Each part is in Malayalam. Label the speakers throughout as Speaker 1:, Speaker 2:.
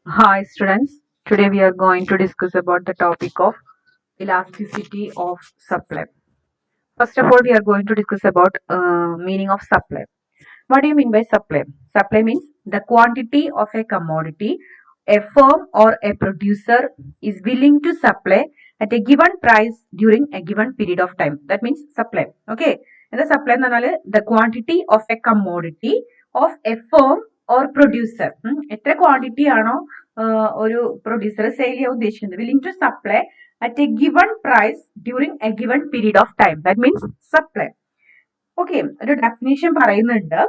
Speaker 1: Hi students, today we are going to discuss about the topic of elasticity of supply. First of all, we are going to discuss about meaning of supply. What do you mean by supply? Supply means the quantity of a commodity a firm or a producer is willing to supply at a given price during a given period of time. That means supply. Okay. And the supply എന്ന് പറഞ്ഞാൽ the quantity of a commodity of a firm or producer. എത്ര ക്വാണ്ടിറ്റി ആണോ ഒരു പ്രൊഡ്യൂസർ സെയിൽ ചെയ്യാൻ ഉദ്ദേശിക്കുന്നത് willing to supply at a given price during a given period of time. That means supply. Okay ഒരു ഡെഫിനേഷൻ പറയുന്നുണ്ട്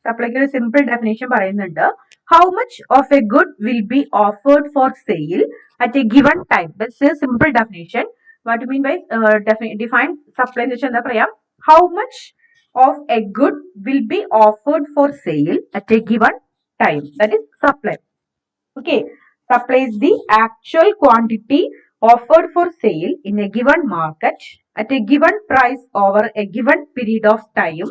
Speaker 1: സപ്ലൈക്ക് ഒരു സിമ്പിൾ ഡെഫിനേഷൻ പറയുന്നുണ്ട് how much of a good will be offered for sale at a given time that's a simple definition what you mean by define supply എന്ന് വെച്ചാൽ എന്താ പറയാം how much of a good will be offered for sale at a given time that is supply okay supply is the actual quantity offered for sale in a given market at a given price over a given period of time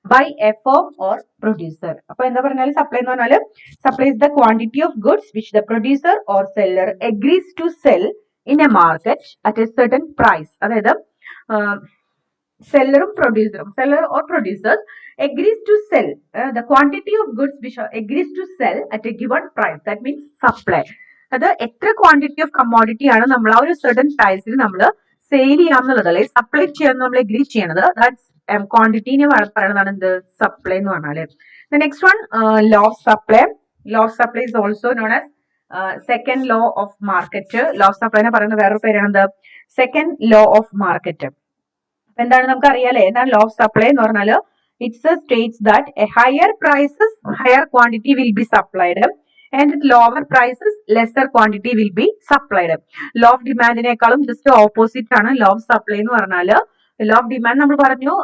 Speaker 1: by a firm or producer. അപ്പോൾ എന്താ പറഞ്ഞാൽ സപ്ലൈ എന്ന് പറഞ്ഞാൽ supply is the quantity of goods which the producer or seller agrees to sell in a market at a certain price. അതായത് സെല്ലറും പ്രൊഡ്യൂസറും seller or producers agrees to sell the quantity of goods which agrees to sell at a given price. That means supply. അത് എത്ര ക്വാണ്ടിറ്റി ഓഫ് കമ്മോഡിറ്റി ആണ് നമ്മൾ ആ ഒരു സർട്ടൻ പ്രൈസിൽ നമ്മൾ സെയിൽ ചെയ്യാന്നുള്ളത് അല്ലെങ്കിൽ സപ്ലൈ ചെയ്യാൻ നമ്മൾ എഗ്രി ചെയ്യണത് ദാറ്റ്സ് ക്വാണ്ടിറ്റിനെ പറയുന്നതാണ് എന്ത് സപ്ലൈ എന്ന് പറഞ്ഞാല്. Next one law of supply. Law of supply is also known as second law of market. Law of സപ്ലൈനെ പറയുന്ന വേറൊരു പേരാണ് എന്ത് സെക്കൻഡ് ലോ ഓഫ് മാർക്കറ്റ്. എന്താണ് നമുക്ക് അറിയാലേ എന്താണ് ലോ ഓഫ് സപ്ലൈ എന്ന് പറഞ്ഞാല് it's states that a higher prices higher quantity will be supplied and at lower prices lesser quantity will be supplied. Law of ഡിമാൻഡിനേക്കാളും ജസ്റ്റ് ഓപ്പോസിറ്റ് ആണ് ലോ ഓഫ് സപ്ലൈ എന്ന് പറഞ്ഞാല്. ലോ ഓഫ് ഡിമാൻഡ് നമ്മൾ പറഞ്ഞു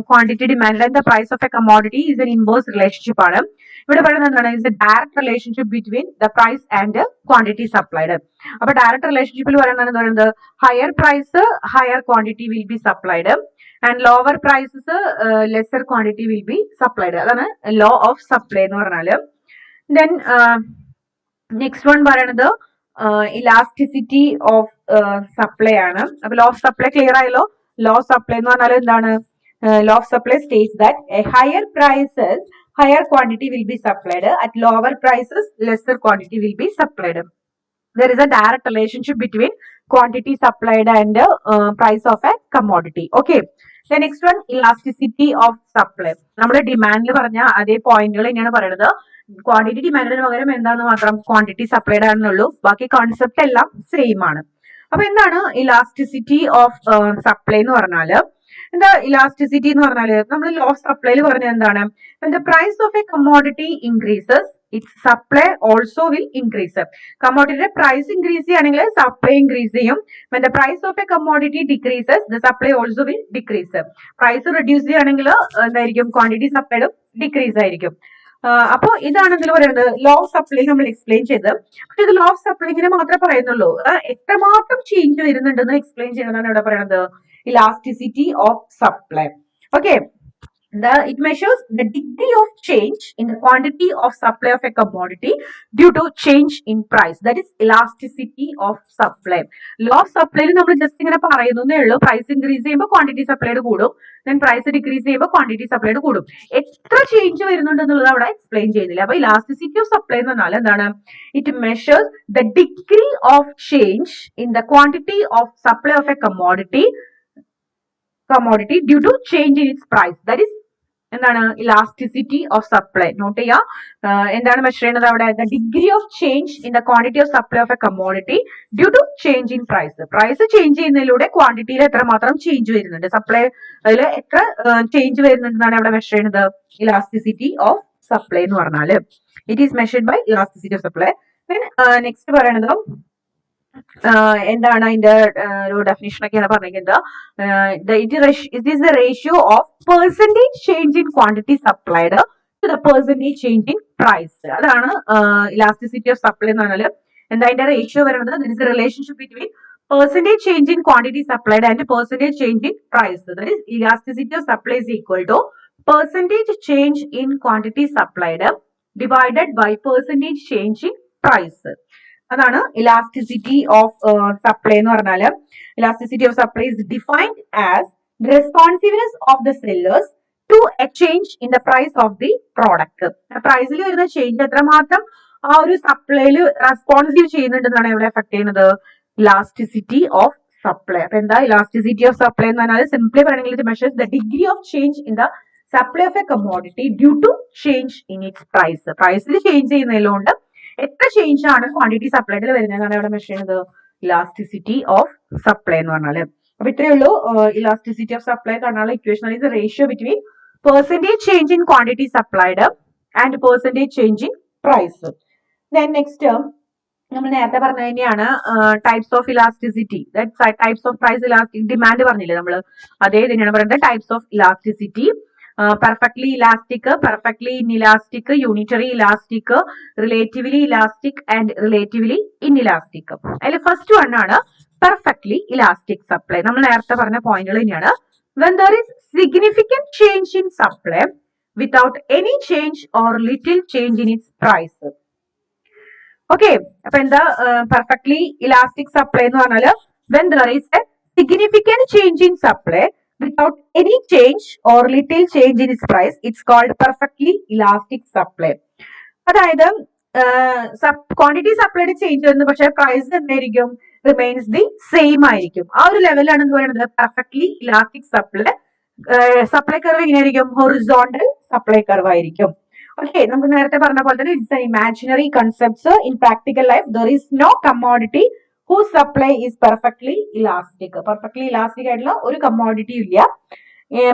Speaker 1: quantity demand and the price of a commodity is an inverse relationship ആണ്. ഇവിടെ പറയുന്നത് എന്താണ് is a direct relationship between the price and quantity supplied. അപ്പൊ ഡയറക്ട് റിലേഷൻഷിപ്പിൽ പറയുന്നത് higher price higher quantity will be supplied and lower prices lesser quantity will be supplied. അതാണ് ലോ ഓഫ് സപ്ലൈ എന്ന് പറഞ്ഞാല്. ദെൻ നെക്സ്റ്റ് വൺ പറയണത് ഇലാസ്റ്റിസിറ്റി ഓഫ് സപ്ലൈ ആണ്. അപ്പൊ ലോ ഓഫ് സപ്ലൈ ക്ലിയർ ആയല്ലോ. ലോ ഓഫ് സപ്ലൈ എന്ന് പറഞ്ഞാൽ എന്താണ് law of supply states that a higher prices higher quantity will be supplied at lower prices lesser quantity will be supplied. There is a direct relationship between quantity supplied and price of a commodity. Okay. The next one elasticity of supply. നമ്മുടെ ഡിമാൻഡിൽ പറഞ്ഞ അതേ പോയിന്റുകൾ തന്നെയാണ് പറയുന്നത്. ക്വാണ്ടിറ്റി ഡിമാൻഡിന് പകരം എന്താണെന്ന് മാത്രം ക്വാണ്ടിറ്റി സപ്ലൈഡ് ആണെന്നുള്ളൂ. ബാക്കി കോൺസെപ്റ്റ് എല്ലാം സെയിം ആണ്. അപ്പൊ എന്താണ് ഇലാസ്റ്റിസിറ്റി ഓഫ് സപ്ലൈ എന്ന് പറഞ്ഞാല് എന്താ ഇലാസ്റ്റിസിറ്റി എന്ന് പറഞ്ഞാല് നമ്മൾ ലോ ഓഫ് സപ്ലൈയിൽ പറഞ്ഞ എന്താണ് when the price of a commodity increases its supply also will increase. കമ്മോഡിറ്റിയുടെ പ്രൈസ് ഇൻക്രീസ് ചെയ്യുകയാണെങ്കിൽ സപ്ലൈ ഇൻക്രീസ് ചെയ്യും. when the price of a commodity decreases the supply also will decrease. Price reduce ചെയ്യുകയാണെങ്കിൽ എന്തായിരിക്കും ക്വാണ്ടിറ്റി സപ്ലൈഡും ഡിക്രീസ് ആയിരിക്കും. അപ്പോ ഇതാണ് ഇതിൽ പറയുന്നത് ലോ ഓഫ് സപ്ലൈ നമ്മൾ എക്സ്പ്ലെയിൻ ചെയ്ത്. പക്ഷെ ഇത് ലോ ഓഫ് സപ്ലൈങ്ങിനെ മാത്രമേ പറയുന്നുള്ളൂ. എത്രമാത്രം ചേഞ്ച് വരുന്നുണ്ടെന്ന് എക്സ്പ്ലെയിൻ ചെയ്യുന്നതാണ് ഇവിടെ പറയുന്നത് elasticity of supply. Okay. It measures the degree of change in the quantity of supply of a commodity due to change in price. That is elasticity of supply. Law of supply നമ്മൾ ജസ്റ്റ് ഇങ്ങനെ പറയുന്നേ ഉള്ളൂ. പ്രൈസ് ഇൻക്രീസ് ചെയ്യുമ്പോൾ ക്വാണ്ടിറ്റി സപ്ലൈഡ് കൂടും. ദെൻ പ്രൈസ് ഡിക്രീസ് ചെയ്യുമ്പോൾ ക്വാണ്ടിറ്റി സപ്ലൈഡ് കൂടും. എത്ര ചേഞ്ച് വരുന്നുണ്ട് എന്നുള്ളത് അവിടെ എക്സ്പ്ലെയിൻ ചെയ്യുന്നില്ല. അപ്പൊ ഇലാസ്റ്റിസിറ്റി ഓഫ് സപ്ലൈ എന്ന് പറഞ്ഞാൽ എന്താണ് it measures the degree of change in the quantity of supply of A commodity due to change in its price. That is എന്താണ് ഇലാസ്റ്റിസിറ്റി ഓഫ് സപ്ലൈ. നോട്ട് ചെയ്യുക എന്താണ് മെഷർ ചെയ്യുന്നത് അവിടെ the degree of change in the quantity of supply of a commodity due to change in price. Price change ചെയ്യുന്നതിലൂടെ ക്വാണ്ടിറ്റിയിൽ എത്രമാത്രം ചേഞ്ച് വരുന്നുണ്ട് സപ്ലൈ അതിൽ എത്ര ചേഞ്ച് വരുന്നുണ്ടെന്നാണ് അവിടെ മെഷർ ചെയ്യുന്നത് ഇലാസ്റ്റിസിറ്റി ഓഫ് സപ്ലൈ എന്ന് പറഞ്ഞാല്. It is measured by elasticity of supply. Next പറയണത് എന്താണ് അതിന്റെ ഒരു ഡെഫിനേഷൻ ഒക്കെയാണ് പറഞ്ഞിരിക്കുന്നത്. It is the ratio of percentage change in quantity supplied to the percentage change in price. അതാണ് ഇലാസ്റ്റിസിറ്റി ഓഫ് സപ്ലൈ എന്ന് പറഞ്ഞാൽ എന്താ അതിന്റെ റേഷ്യോ വരുന്നത് this is a relationship between percentage change in quantity supplied and percentage change in price. That is elasticity of supply is equal to percentage change in quantity supplied divided by percentage change in price. അതാണ് ഇലാസ്റ്റിസിറ്റി ഓഫ് സപ്ലൈ എന്ന് പറഞ്ഞാല്. Elasticity of supply is defined as the responsiveness of the sellers to a change in the price of the product. പ്രൈസിൽ വരുന്ന ചേഞ്ച് എത്രമാത്രം ആ ഒരു സപ്ലൈയിൽ റെസ്പോൺസീവ് ചെയ്യുന്നുണ്ടെന്നാണ് ഇവിടെ എഫക്ട് ചെയ്യുന്നത്, ഇലാസ്റ്റിസിറ്റി ഓഫ് സപ്ലൈ. അപ്പൊ എന്താ ഇലാസ്റ്റിസിറ്റി ഓഫ് സപ്ലൈ എന്ന് പറഞ്ഞാൽ സിംപ്ലി പറയണമെങ്കിൽ it measures the degree of change in the supply of a commodity due to change in its price. പ്രൈസിൽ ചേഞ്ച് ചെയ്യുന്നതിലുകൊണ്ട് എത്ര ചേഞ്ച് ആണ് ക്വാണ്ടിറ്റി സപ്ലൈഡിൽ വരുന്നതെന്നാണ് ഇവിടെ മെഷർ ചെയ്യുന്നത്, ഇലാസ്റ്റിസിറ്റി ഓഫ് സപ്ലൈ എന്ന് പറഞ്ഞാല്. അപ്പൊ ഇത്രയേ ഉള്ളൂ ഇലാസ്റ്റിസിറ്റി ഓഫ് സപ്ലൈ കാണാനുള്ള equation is ratio between percentage change in quantity supplied and percentage change in price. Then next നമ്മൾ നേരത്തെ പറഞ്ഞ തന്നെയാണ് types of elasticity, types of price elastic demand പറഞ്ഞില്ലേ നമ്മൾ, അതേ തന്നെയാണ് പറയുന്നത് types of elasticity. Perfectly elastic, perfectly inelastic, unitary elastic, relatively elastic and relatively inelastic. അതിൽ ഫസ്റ്റ് വൺ ആണ് പെർഫെക്റ്റ്ലി ഇലാസ്റ്റിക് സപ്ലൈ. നമ്മൾ നേരത്തെ പറഞ്ഞ പോയിന്റുകൾ തന്നെയാണ്. when there is significant change in supply without any change or little change in its price. Okay, അപ്പൊ എന്താ പെർഫെക്റ്റ്ലി ഇലാസ്റ്റിക് സപ്ലൈ എന്ന് പറഞ്ഞാല് when there is a significant change in supply without any change or little change in its price, it's called perfectly elastic supply. അതായത് ക്വാണ്ടിറ്റി സപ്ലൈഡ് ചേഞ്ച് വരുന്നത് പക്ഷെ പ്രൈസ് എന്തായിരിക്കും, റിമൈൻസ് ദി സെയിം ആയിരിക്കും. ആ ഒരു ലെവലാണ് എന്ന് പറയുന്നത് perfectly elastic supply. Supply curve എങ്ങനെയായിരിക്കും, ഹൊറിസോണ്ടൽ സപ്ലൈ കർവ് ആയിരിക്കും. ഓക്കെ, നമുക്ക് നേരത്തെ പറഞ്ഞ പോലെ തന്നെ it's imaginary concepts. In practical life there is no commodity whose supply is perfectly elastic. Perfectly elastic ആയിട്ടുള്ള ഒരു കമ്മോഡിറ്റി ഇല്ല.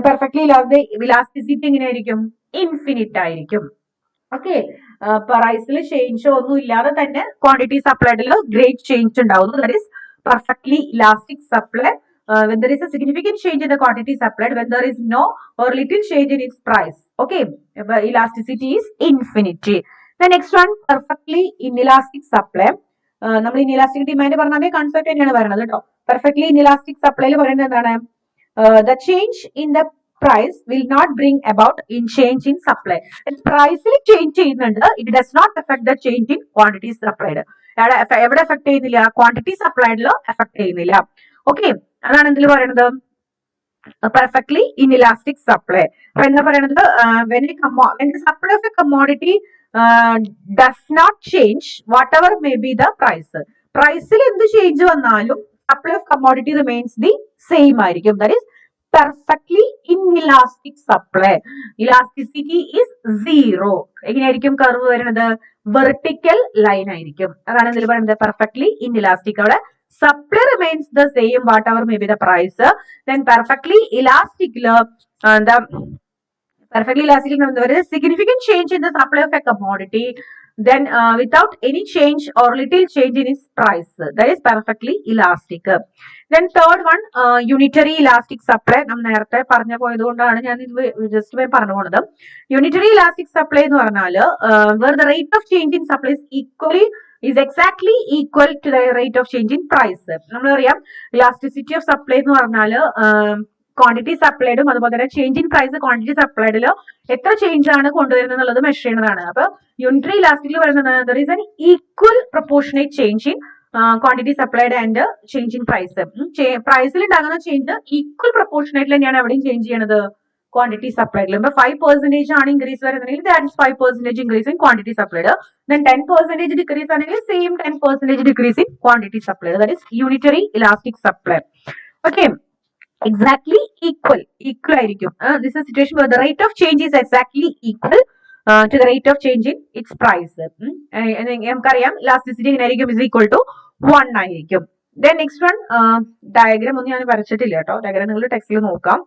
Speaker 1: പെർഫെക്റ്റ്ലി ഇലാസ്റ്റിസിറ്റി എങ്ങനെയായിരിക്കും, ഇൻഫിനിറ്റ് ആയിരിക്കും. ഓക്കെ, പ്രൈസിൽ ചേഞ്ച് ഒന്നും ഇല്ലാതെ തന്നെ ക്വാണ്ടിറ്റി സപ്ലൈഡിൽ ഗ്രേറ്റ് ചേഞ്ച് ഉണ്ടാവുന്നു. That is perfectly elastic supply. when there is a significant change in the quantity supplied, when there is no or little change in its price. Okay, elasticity is infinity. The next one, perfectly inelastic supply. നമ്മൾ ഇൻഇലാസ്റ്റിക് ഡിമാൻഡ് പറഞ്ഞ അതേ കൺസെപ്റ്റ് തന്നെയാണ് പറയുന്നത് കേട്ടോ. പെർഫെക്റ്റ്ലി ഇൻഇലാസ്റ്റിക് സപ്ലൈയിൽ പറയുന്നത് എന്താണ്, the change in the price will not bring about in change in supply. പ്രൈസിൽ ചേഞ്ച് ചെയ്യുന്നുണ്ട്, it does not affect the change in quantity supplied. എവിടെ എഫക്ട് ചെയ്യുന്നില്ല, ക്വാണ്ടിറ്റി സപ്ലൈഡിലോ എഫക്ട് ചെയ്യുന്നില്ല. ഓക്കെ, അതാണ് എന്തിൽ പറയുന്നത് പെർഫെക്റ്റ്ലി ഇൻഇലാസ്റ്റിക് സപ്ലൈ. അപ്പൊ എന്താ പറയുന്നത്, when the supply of a commodity does not change whatever may be the price. പ്രൈസിൽ എന്ത് ചേഞ്ച് വന്നാലും supply of commodity remains the same ആയിരിക്കും. That is perfectly inelastic supply. Elasticity is zero. എങ്ങനെയായിരിക്കും കർവ് വരുന്നത്, വെർട്ടിക്കൽ ലൈൻ ആയിരിക്കും. അതാണ് ഇതിൽ പറയുന്നത് പെർഫെക്റ്റ്ലി ഇൻഇലാസ്റ്റിക്. അവിടെ supply remains the same whatever may be the price. Then perfectly elastic there is significant change in the supply of a commodity, then without any change or little change in its price, that is perfectly elastic. Then third one, unitary elastic supply. നാം നേരത്തെ പറഞ്ഞു പോയതുകൊണ്ടാണ് ഞാൻ ഇത് ജസ്റ്റ് പറഞ്ഞു പോകുന്നത്. Unitary elastic supply എന്ന് പറഞ്ഞാൽ where the rate of change in supply is exactly equal to the rate of change in price. നമ്മളറിയാം ഇലാസ്റ്റിസിറ്റി ഓഫ് സപ്ലൈ എന്ന് പറഞ്ഞാൽ ക്വാണ്ടിറ്റി സപ്ലൈഡും അതുപോലെ തന്നെ ചേഞ്ച് ഇൻ പ്രൈസ് ക്വാണ്ടിറ്റി സപ്ലൈഡിലോ എത്ര ചേഞ്ച് ആണ് കൊണ്ടുവരുന്നത് എന്നുള്ളത് മെഷർ ചെയ്യുന്നതാണ്. അപ്പൊ യൂണിറ്ററി ഇലാസ്റ്റിക്കിൽ പറയുന്നത് there is an equal proportionate change in quantity supplied and change in price. പ്രൈസിൽ ഉണ്ടാകുന്ന ചേഞ്ച് ഈക്വൽ പ്രൊപ്പോർഷനേറ്റിൽ തന്നെയാണ് എവിടെയും ചേഞ്ച് ചെയ്യണത്, ക്വാണ്ടിറ്റി സപ്ലൈഡിൽ. ഇപ്പൊ 5% ആണ് ഇൻക്രീസ് വരുന്നതെങ്കിൽ that is 5% increase in quantity supplied. Then 10% decrease ആണെങ്കിൽ same 10% decrease in quantity supplied. That is unitary elastic supply. Okay, exactly equal ആയിരിക്കും. This is situation where the rate of change is exactly equal to the rate of change in its price. നമുക്കറിയാം ഇലാസ്റ്റിസിറ്റി എങ്ങനെയായിരിക്കും, ഇസ് ഈക്വൽ ടു 1 ആയിരിക്കും. ദെൻ നെക്സ്റ്റ് വൺ, ഡയഗ്രാം ഒന്നും ഞാൻ വരച്ചിട്ടില്ല കേട്ടോ, ഡയഗ്രാം നിങ്ങൾ ടെക്സ്റ്റിൽ നോക്കാം.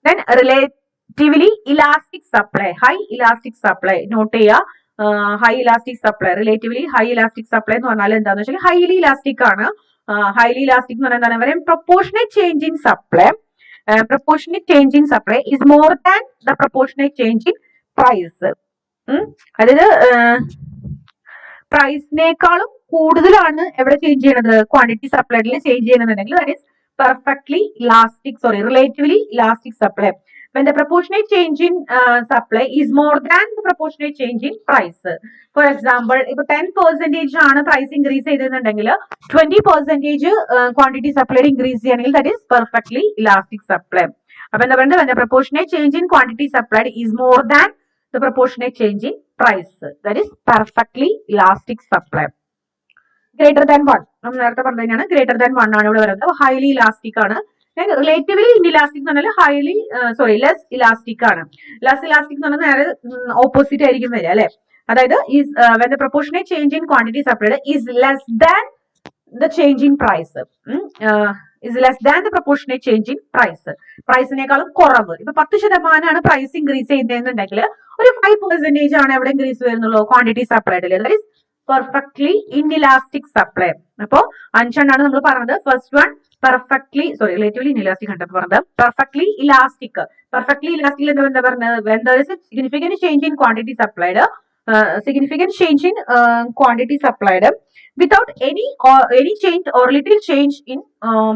Speaker 1: Then relatively elastic supply, high elastic supply note ചെയ്യുക. High elastic supply, relatively high elastic supply എന്ന് പറഞ്ഞാൽ എന്താണെന്ന് വെച്ചാൽ ഹൈലി ഇലാസ്റ്റിക് ആണ്. ഹൈലി ഇലാസ്റ്റിക് എന്ന് പറഞ്ഞാൽ എന്താണ്, proportionate change in supply. Proportionate change in supply is more than the proportionate change in price. അതായത് പ്രൈസിനേക്കാളും കൂടുതലാണ് എവിടെ ചേഞ്ച് ചെയ്യണത്, ക്വാണ്ടിറ്റി സപ്ലൈഡിൽ ചേഞ്ച് ചെയ്യണമെന്നുണ്ടെങ്കിൽ that is perfectly elastic, relatively elastic supply. when the proportionate change in supply is more than the proportionate change in price. For example, ഇപ്പൊ 10% ആണ് പ്രൈസ് ഇൻക്രീസ് ചെയ്തിട്ടുണ്ടെങ്കിൽ 20% ക്വാണ്ടിറ്റി സപ്ലൈ ഇൻക്രീസ് ചെയ്യണമെങ്കിൽ that is perfectly elastic supply. അപ്പൊ എന്താ പറയുന്നത്, when the proportionate change in quantity supplied is more than the proportionate change in price, that is perfectly elastic supply. Greater than 1 നമ്മൾ നേരത്തെ പറഞ്ഞു കഴിഞ്ഞാൽ ഗ്രേറ്റർ ദാൻ 1 ആണ് ഇവിടെ വരുന്നത്. ഹൈലി ഇലാസ്റ്റിക് ആണ്. റിലേറ്റീവ്ലി ഇൻഇലാസ്റ്റിക് എന്ന് പറഞ്ഞാൽ ലെസ് ഇലാസ്റ്റിക് ആണ്. ലെസ് ഇലാസ്റ്റിക് എന്ന് പറഞ്ഞാൽ നേരെ ഓപ്പോസിറ്റ് ആയിരിക്കും വരിക അല്ലെ. അതായത് when the proportionate change in quantity supplied is less than the change in price, is less than the proportionate change in price. പ്രൈസിനേക്കാളും കുറവ്. ഇപ്പൊ 10% പ്രൈസ് ഇൻക്രീസ് ചെയ്യുന്നതെന്നുണ്ടെങ്കിൽ ഒരു 5% ആണ് എവിടെ ഇൻക്രീസ് വരുന്നുള്ളൂ, ക്വാണ്ടിറ്റി സപ്ലൈഡിൽ. That is perfectly inelastic supply. അപ്പോ 5 നമ്മൾ പറഞ്ഞത്. ഫസ്റ്റ് വൺ റിലേറ്റീവ്ലി ഇൻഇലാസ്റ്റിക് കണ്ടപ്പോൾ പറഞ്ഞത് പെർഫെക്റ്റ്ലി ഇലാസ്റ്റിക്. പെർഫെക്റ്റ്ലി ഇലാസ്റ്റിക് എന്താ പറഞ്ഞത്, when there is a significant change in quantity supplied, without any change or little change in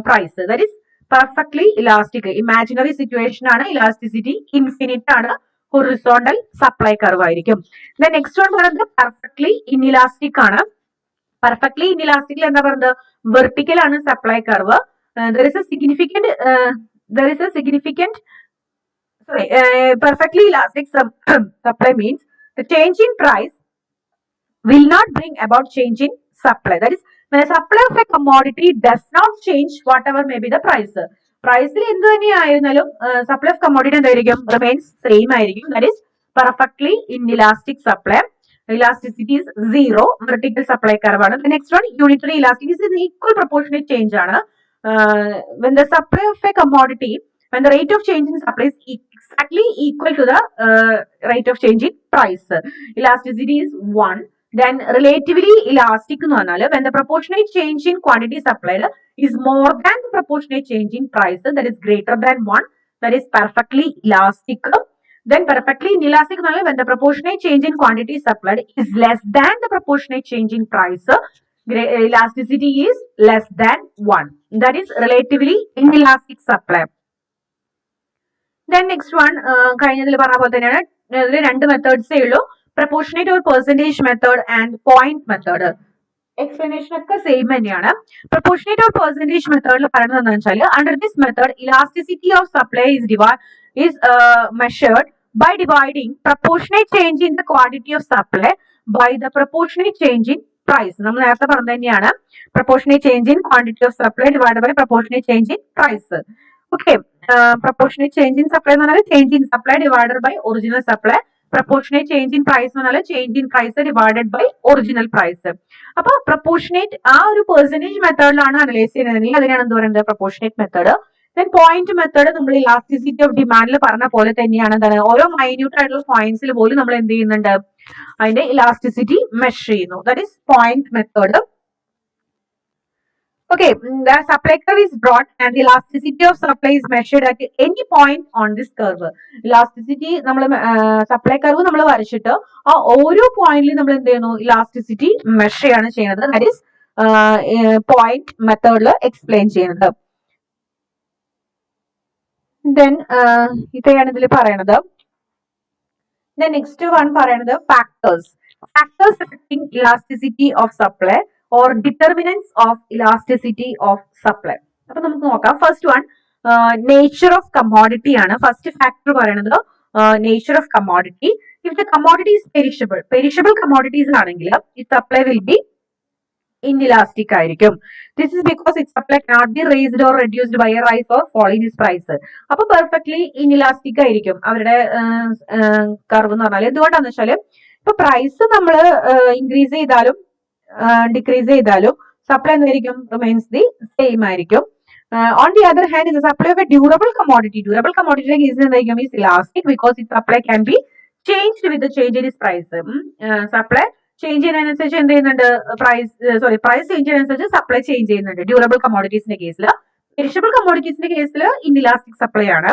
Speaker 1: price, that is perfectly elastic. Imaginary situation ആണ്, elasticity infinite ആണ്, horizontal supply curve ആയിരിക്കും. Then next one പറയുന്നത് perfectly inelastic ആണ്. Perfectly inelastic എന്താ പറയുന്നത്, vertical ആണ് supply curve. There is a significant perfectly elastic supply means the change in price will not bring about change in supply. That is, when the supply of a commodity does not change whatever may be the price. പ്രൈസിൽ എന്ത് തന്നെയായിരുന്നാലും സപ്ലൈ ഓഫ് കമ്മോഡിറ്റി എന്തായിരിക്കും, റിമെയിൻസ് സെയിം ആയിരിക്കും. That is perfectly inelastic supply. Elasticity is 0. Vertical supply curve ആണ്. The next one, unitary elastic, is an equal proportionate change ആണ്. When the supply of a commodity, when the rate of change in supply is exactly equal to the rate of change in price, elasticity is 1. Then relatively elastic എന്ന് പറഞ്ഞാൽ when the proportionate change in quantity supplied is more than the proportionate change in price, that is greater than 1, that is perfectly elastic. Then perfectly inelastic എന്ന് പറഞ്ഞാൽ when the proportionate change in quantity supplied is less than the proportionate change in price, elasticity is less than 1, that is relatively inelastic supply. Then next one, കഴിഞ്ഞതിൽ പറഞ്ഞ പോലെ തന്നെയാണ്, ഇതിൽ രണ്ട് മെത്തേഡ്സേ ഉള്ളൂ, proportionate or percentage method and point method. Explanation ഒക്കെ സെയിം തന്നെയാണ്. പ്രൊപ്പോർഷനേറ്റ് ഓർ പെർസെന്റേജ് മെത്തേഡിൽ പറയുന്നത് എന്താണെന്ന് വെച്ചാൽ, under this method elasticity of supply is measured by dividing proportionate change in the quantity of supply by the proportionate change in price. നമ്മൾ നേരത്തെ പറഞ്ഞത് തന്നെയാണ്, proportionate change in quantity of supply divided by proportionate change in price. Okay, proportionate change in supply എന്ന് പറഞ്ഞാൽ change in supply divided by original supply. Proportionate change in price എന്ന് പറഞ്ഞാൽ change in price divided by original price. അപ്പൊ പ്രൊപ്പോർഷനേറ്റ് ആ ഒരു പെർസെന്റേജ് മെത്തേഡിലാണ് അനലൈസ് ചെയ്യുന്നതെങ്കിൽ അതിനാണ് എന്ത് പറയുന്നത്, proportionate method. Then point method നമ്മൾ ഇലാസ്റ്റിസിറ്റി ഓഫ് ഡിമാൻഡിൽ പറഞ്ഞ പോലെ തന്നെയാണ്, എന്താണ് ഓരോ മൈന്യൂട്ട് ആയിട്ടുള്ള പോയിന്റ്സിൽ പോലും നമ്മൾ എന്ത് ചെയ്യുന്നുണ്ട്, അതിന്റെ ഇലാസ്റ്റിസിറ്റി മെഷർ ചെയ്യുന്നു. That is point method. Okay, the supply curve is brought and the elasticity of supply is measured at any point on this curve. Elasticity നമ്മൾ സപ്ലൈ കർവ് നമ്മൾ വരച്ചിട്ട് ആ ഓരോ പോയിന്റിലും നമ്മൾ എന്ത് ചെയ്യുന്നു, ഇലാസ്റ്റിസിറ്റി മെഷർ ചെയ്യാണ് ചെയ്യുന്നത്. ദാറ്റ് ഈസ് പോയിന്റ് മെത്തേഡിൽ എക്സ്പ്ലെയിൻ ചെയ്യുന്നത്. ദെൻ ഇത്രയാണ് ഇതിൽ പറയുന്നത്. ദെൻ നെക്സ്റ്റ് വൺ പറയുന്നത് factors affecting elasticity of supply or determinants of elasticity of supply. അപ്പൊ നമുക്ക് നോക്കാം. First one nature of commodity ആണ്. ഫസ്റ്റ് ഫാക്ടർ പറയുന്നത് nature of commodity. If the commodity is perishable commodities ആണെങ്കിൽ it supply will be inelastic ആയിരിക്കും. This is because its supply cannot be raised or reduced by a rise or fall in its price. അപ്പൊ പെർഫെക്റ്റ്ലി inelastic ആയിരിക്കും അവരുടെ കർവ് എന്ന് പറഞ്ഞാൽ. എന്തുകൊണ്ടാന്ന് വെച്ചാൽ ഇപ്പൊ പ്രൈസ് നമ്മൾ ഇൻക്രീസ് ചെയ്താലും ഡിക്രീസ് ചെയ്താലും സപ്ലൈ എന്തായിരിക്കും, റിമെയിൻസ് ദി സെയിം ആയിരിക്കും. On the other hand in supply of a durable കമ്മോഡിറ്റിയുടെ കേസിൽ എന്തായിരിക്കും, is elastic because it supply can be changed with change in its price. Supply change ചെയ്യുന്നതിനനുസരിച്ച് എന്ത് ചെയ്യുന്നുണ്ട്, പ്രൈസ് ചേഞ്ച് ചെയ്യുന്നതനുസരിച്ച് സപ്ലൈ ചേഞ്ച് ചെയ്യുന്നുണ്ട് ഡ്യൂറബിൾ കമ്മോഡിറ്റീസിന്റെ കേസിൽ. പെരിഷബിൾ കമ്മോഡിറ്റീസിന്റെ കേസിൽ ഇൻഇലാസ്റ്റിക് സപ്ലൈ ആണ്.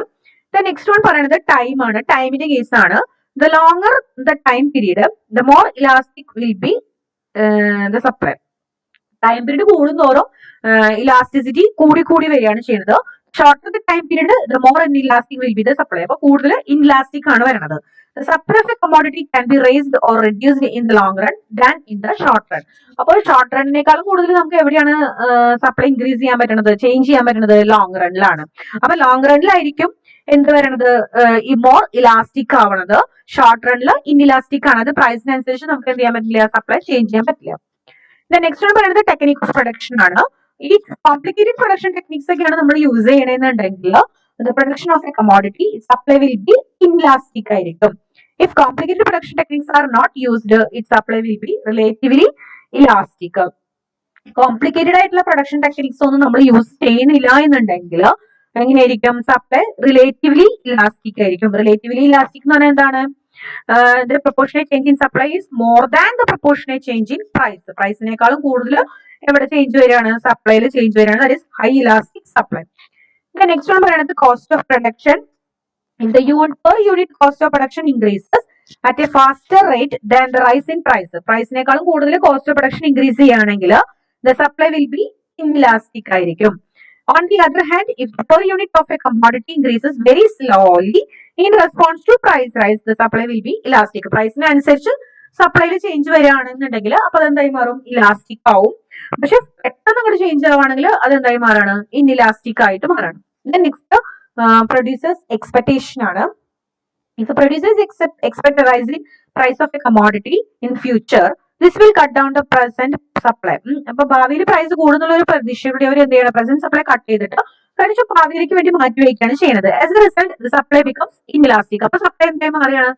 Speaker 1: നെക്സ്റ്റ് വൺ പറയുന്നത് ടൈം ആണ്. ടൈമിന്റെ കേസാണ്. The longer the time period the more elastic will B the supply. Time period കൂടുന്തോറും ഇലാസ്റ്റിസിറ്റി കൂടി വരികയാണ് ചെയ്യുന്നത്. Shorter the time period the more inelastic will be the supply. അപ്പൊ കൂടുതൽ ഇൻഇലാസ്റ്റിക് ആണ് വരുന്നത്. The supply of a commodity can be raised or reduced in the long run than in the short run. അപ്പോൾ ഷോർട്ട് റണ്ണിനേക്കാളും കൂടുതൽ നമുക്ക് എവിടെയാണ് സപ്ലൈ ഇൻക്രീസ് ചെയ്യാൻ പറ്റുന്നത്, ചേഞ്ച് ചെയ്യാൻ പറ്റുന്നത് ലോങ് റണ്ണിലാണ്. അപ്പൊ ലോങ് റണ്ണിലായിരിക്കും എന്ത് വരണത്, ഈ മോർ ഇലാസ്റ്റിക് ആവണത്. ഷോർട്ട് റണ്ണിൽ ഇൻഇലാസ്റ്റിക് ആണ്. അത് പ്രൈസിനനുസരിച്ച് നമുക്ക് എന്ത് ചെയ്യാൻ പറ്റില്ല, സപ്ലൈ ചേഞ്ച് ചെയ്യാൻ പറ്റില്ല. നെക്സ്റ്റ് എന്ന് പറയുന്നത് ടെക്നിക് ഓഫ് പ്രൊഡക്ഷൻ ആണ്. ഈ കോംപ്ലിക്കേറ്റഡ് പ്രൊഡക്ഷൻ ടെക്നിക്സ് ഒക്കെയാണ് നമ്മൾ യൂസ് ചെയ്യണമെന്നുണ്ടെങ്കിൽ the production of a commodity supply will be inelastic ആയിരിക്കും. If complicated production techniques are not used, its supply will be relatively elastic. Complicated ആയിട്ടുള്ള പ്രൊഡക്ഷൻ ടെക്നിക്സ് ഒന്നും നമ്മൾ യൂസ് ചെയ്യുന്നില്ല എന്നുണ്ടെങ്കിൽ എങ്ങനെയായിരിക്കും, സപ്ലൈ റിലേറ്റീവ്ലി ഇലാസ്റ്റിക് ആയിരിക്കും. റിലേറ്റീവ്ലി ഇലാസ്റ്റിക് എന്ന് പറഞ്ഞാൽ എന്താണ്, the proportionate change in supply is more than the proportionate change in price. പ്രൈസിനേക്കാളും കൂടുതൽ എവിടെ ചേഞ്ച് വരികയാണ്, സപ്ലൈയിൽ ചേഞ്ച് വരികയാണ്. That is high elastic supply. The next one പറയുന്നത് cost of production. If the per unit cost of production increases at a faster rate than the rise in price, പ്രൈസിനേക്കാളും കൂടുതൽ കോസ്റ്റ് ഓഫ് പ്രൊഡക്ഷൻ ഇൻക്രീസ് ചെയ്യുകയാണെങ്കിൽ the supply will be inelastic ആയിരിക്കും. On the other hand, if the per unit of a commodity increases very slowly in response to price rise, the supply will be elastic. പ്രൈസിനനുസരിച്ച് സപ്ലൈയിൽ ചേഞ്ച് വരികയാണെന്നുണ്ടെങ്കിൽ അപ്പൊ അതെന്തായി മാറും, ഇലാസ്റ്റിക് ആവും. പക്ഷെ പെട്ടെന്ന് അങ്ങോട്ട് ചേഞ്ച് ആവുകയാണെങ്കിൽ അതെന്തായി മാറാണ്, ഇൻഇലാസ്റ്റിക് ആയിട്ട് മാറാണ്. നെക്സ്റ്റ് പ്രൊഡ്യൂസേഴ്സ് എക്സ്പെക്ടേഷൻ ആണ്. If the producers expect a rising price of a commodity in future, this will cut down the present supply. അപ്പൊ ഭാവിയിൽ പ്രൈസ് കൂടുന്നുള്ള ഒരു പ്രതീക്ഷയോടെ അവർ എന്ത് ചെയ്യണം, പ്രസന്റ് സപ്ലൈ കട്ട് ചെയ്തിട്ട് കഴിഞ്ഞ ഭാവിയിലേക്ക് വേണ്ടി മാറ്റി വയ്ക്കുകയാണ് ചെയ്യുന്നത്. As A result the supply becomes inelastic. അപ്പൊ സപ്ലൈ എന്തായി മാറിയാണ്,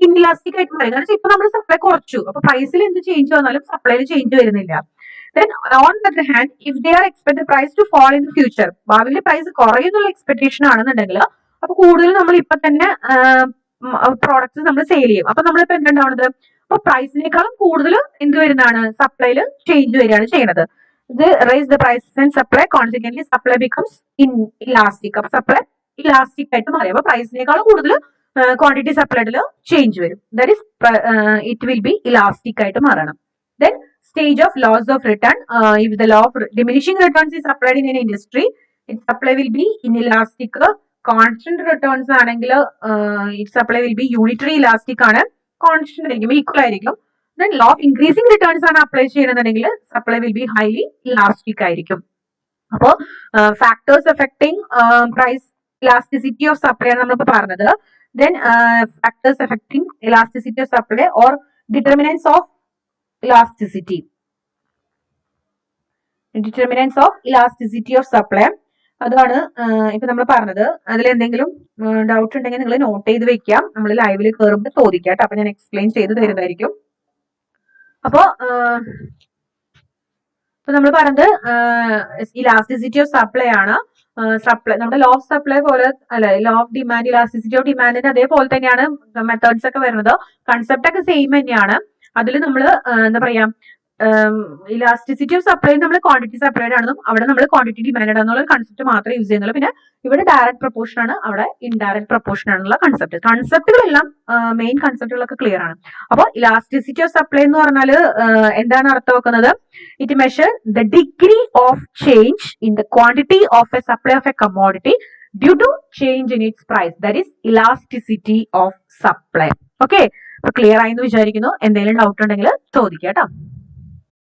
Speaker 1: ഇൻഇലാസ്റ്റിക് ആയിട്ട് മാറി. കാരണം ഇപ്പൊ നമ്മൾ സപ്ലൈ കുറച്ചു, അപ്പൊ പ്രൈസിൽ എന്ത് ചേഞ്ച് വന്നാലും സപ്ലൈയിൽ ചേഞ്ച് വരുന്നില്ല. Then on the other hand, if they are expect the price to fall in the future, ഭാവിയിൽ പ്രൈസ് കുറയുന്നുള്ള എക്സ്പെക്ടേഷൻ ആണെന്നുണ്ടെങ്കിൽ അപ്പൊ കൂടുതൽ നമ്മൾ ഇപ്പൊ തന്നെ പ്രോഡക്ട്സ് നമ്മൾ സെയിൽ ചെയ്യും. അപ്പൊ നമ്മളിപ്പോ എന്തുണ്ടാവുന്നത്, അപ്പൊ പ്രൈസിനേക്കാളും കൂടുതൽ എന്ത് വരുന്നതാണ്, സപ്ലൈയിൽ ചേഞ്ച് വരികയാണ് ചെയ്യുന്നത്. ഇത് rise the price and supply, consequently supply becomes elastic. അപ്പൊ സപ്ലൈ ഇലാസ്റ്റിക് ആയിട്ട് മാറി. അപ്പൊ പ്രൈസിനേക്കാളും കൂടുതൽ ക്വാണ്ടിറ്റി സപ്ലൈഡിൽ ചേഞ്ച് വരും. That is it will be elastic ആയിട്ട് മാറണം. Then stage of loss of return. If the law of diminishing returns is applied in an industry, its supply will be inelastic. Constant returns ആണെങ്കിൽ its supply will be unitary elastic ആണ്, കോൺസ്റ്റന്റ് ആയിരിക്കും, ഈക്വൽ ആയിരിക്കും. Then law of increasing returns ആണ് അപ്ലൈ ചെയ്യണമെന്നുണ്ടെങ്കിൽ supply will be highly elastic ആയിരിക്കും. അപ്പോ factors affecting price elasticity of supply ആണ് നമ്മളിപ്പോ പറഞ്ഞത്. Then factors affecting elasticity of supply or determinants of elasticity. Determinants of elasticity of supply. അതാണ് ഇപ്പൊ നമ്മൾ പറഞ്ഞത്. അതിൽ എന്തെങ്കിലും ഡൗട്ട് ഉണ്ടെങ്കിൽ നിങ്ങൾ നോട്ട് ചെയ്ത് വെക്കാം, നമ്മൾ ലൈവിൽ കയറുമ്പോൾ ചോദിക്കാം. അപ്പൊ ഞാൻ എക്സ്പ്ലെയിൻ ചെയ്ത് തരുന്നതായിരിക്കും. അപ്പോ നമ്മൾ പറഞ്ഞത് ഇലാസ്റ്റിസിറ്റി ഓഫ് സപ്ലൈ ആണ്. സപ്ലൈ നമ്മുടെ ലോ ഓഫ് സപ്ലൈ പോലെ അല്ലെ, law of demand, elasticity of ഡിമാൻഡിന് അതേപോലെ തന്നെയാണ് മെത്തേഡ്സ് ഒക്കെ വരുന്നത്. കൺസെപ്റ്റ് ഒക്കെ സെയിം തന്നെയാണ്. അതിൽ നമ്മൾ എന്താ പറയാ, ഇലാസ്റ്റിസിറ്റി ഓഫ് സപ്ലൈ നമ്മൾ ക്വാണ്ടിറ്റി സപ്ലൈഡ് ആണെന്നും അവിടെ നമ്മൾ ക്വാണ്ടിറ്റി ഡിമാൻഡ് എന്നുള്ള കൺസെപ്റ്റ് മാത്രമേ യൂസ് ചെയ്യുന്നുള്ളൂ. പിന്നെ ഇവിടെ ഡയറക്റ്റ് പ്രൊപ്പോർഷൻ ആണ്, അവിടെ ഇൻഡയറക്റ്റ് പ്രൊപ്പോർഷൻ ആണെന്നുള്ള കൺസെപ്റ്റുകളെല്ലാം മെയിൻ കൺസെപ്റ്റുകളൊക്കെ ക്ലിയർ ആണ്. അപ്പോൾ ഇലാസ്റ്റിസിറ്റി ഓഫ് സപ്ലൈ എന്ന് പറഞ്ഞാൽ എന്താണ് അർത്ഥമാക്കുന്നത്, it measure the degree of change in the quantity of a supply of a commodity due to change in its price. That is elasticity of supply. Okay, clear ആയി എന്ന് വിചാരിക്കുന്നു. എന്തെങ്കിലും ഡൗട്ട് ഉണ്ടെങ്കിൽ ചോദിക്കാം കേട്ടോ.